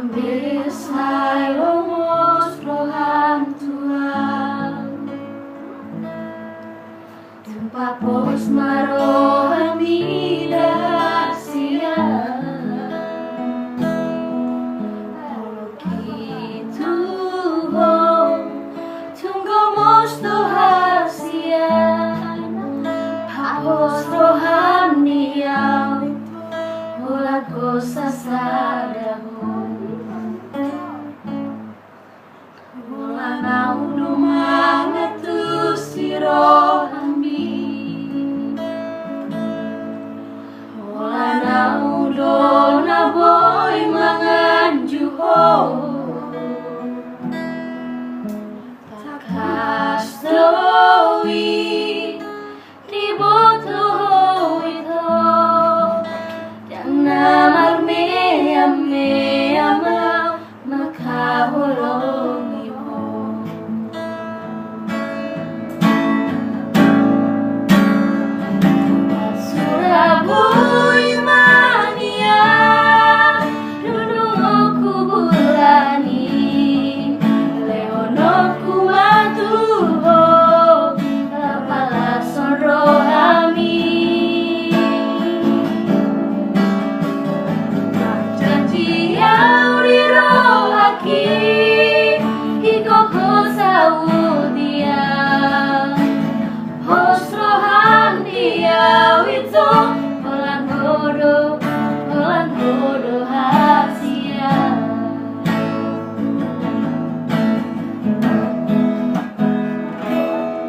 Besai lomos rohan Tuhan tempat pos marohan mida siang kalau gitu tunggu mos Tuhan siang pos rohan niau mulat ko sasadahon na udumangat tu siro ambi wala na udo na boy mangan juho